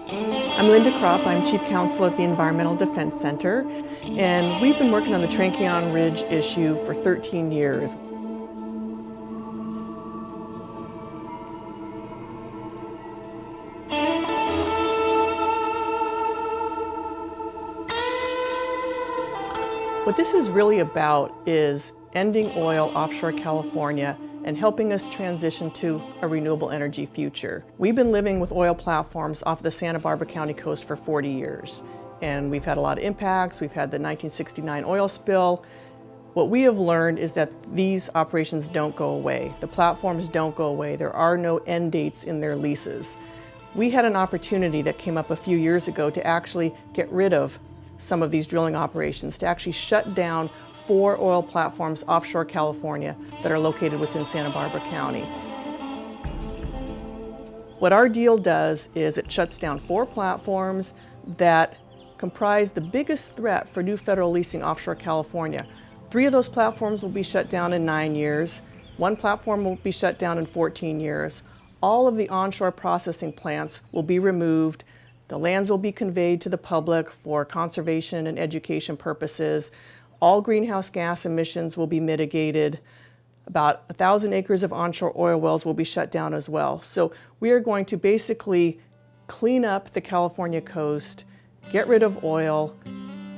I'm Linda Krop. I'm Chief Counsel at the Environmental Defense Center, and we've been working on the Tranquillon Ridge issue for 13 years. What this is really about is ending oil offshore California and helping us transition to a renewable energy future. We've been living with oil platforms off the Santa Barbara County coast for 40 years, and we've had a lot of impacts. We've had the 1969 oil spill. What we have learned is that these operations don't go away. The platforms don't go away. There are no end dates in their leases. We had an opportunity that came up a few years ago to actually get rid of some of these drilling operations, to actually shut down 4 oil platforms offshore California that are located within Santa Barbara County. What our deal does is it shuts down 4 platforms that comprise the biggest threat for new federal leasing offshore California. 3 of those platforms will be shut down in 9 years. 1 platform will be shut down in 14 years. All of the onshore processing plants will be removed. The lands will be conveyed to the public for conservation and education purposes. All greenhouse gas emissions will be mitigated. About 1,000 acres of onshore oil wells will be shut down as well. So we are going to basically clean up the California coast, get rid of oil,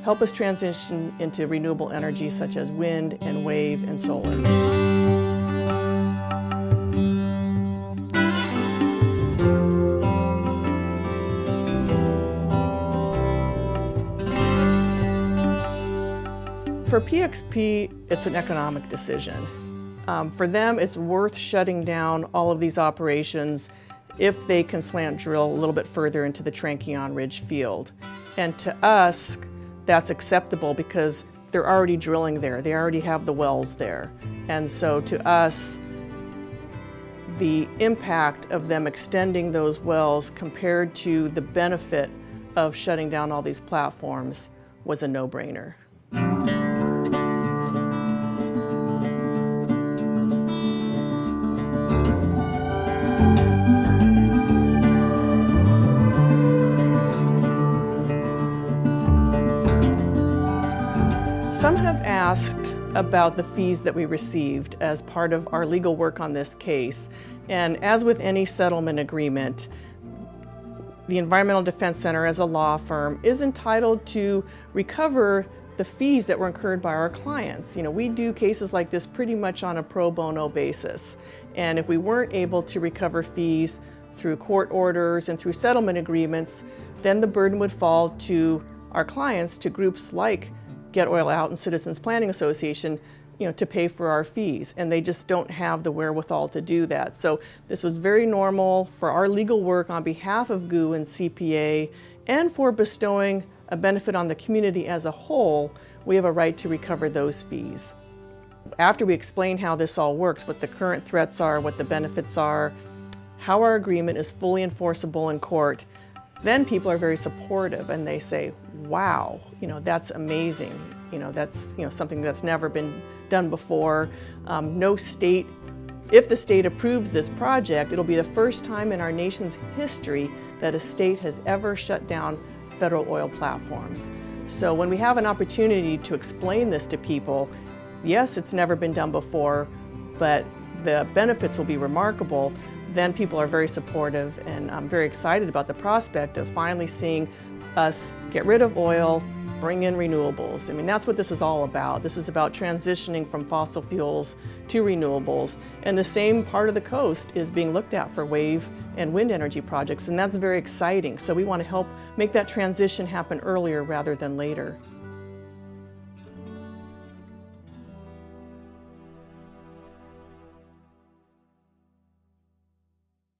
help us transition into renewable energy such as wind and wave and solar. For PXP, it's an economic decision. For them, it's worth shutting down all of these operations if they can slant drill a little bit further into the Tranquillon Ridge field. And to us, that's acceptable because they're already drilling there. They already have the wells there. And so to us, the impact of them extending those wells compared to the benefit of shutting down all these platforms was a no-brainer. Some have asked about the fees that we received as part of our legal work on this case. And as with any settlement agreement, the Environmental Defense Center as a law firm is entitled to recover the fees that were incurred by our clients. You know, we do cases like this pretty much on a pro bono basis. And if we weren't able to recover fees through court orders and through settlement agreements, then the burden would fall to our clients, to groups like Get Oil Out and Citizens Planning Association, to pay for our fees, and they just don't have the wherewithal to do that. So this was very normal for our legal work on behalf of GU and CPA, and for bestowing a benefit on the community as a whole. We have a right to recover those fees. After we explain how this all works, what the current threats are, what the benefits are, how our agreement is fully enforceable in court, then people are very supportive and they say, wow, that's amazing. That's something that's never been done before. No state, if the state approves this project, it'll be the first time in our nation's history that a state has ever shut down federal oil platforms. So when we have an opportunity to explain this to people, yes, it's never been done before, but the benefits will be remarkable. Then people are very supportive, and I'm very excited about the prospect of finally seeing us get rid of oil, bring in renewables. I mean, that's what this is all about. This is about transitioning from fossil fuels to renewables. And the same part of the coast is being looked at for wave and wind energy projects, and that's very exciting. So we want to help make that transition happen earlier rather than later.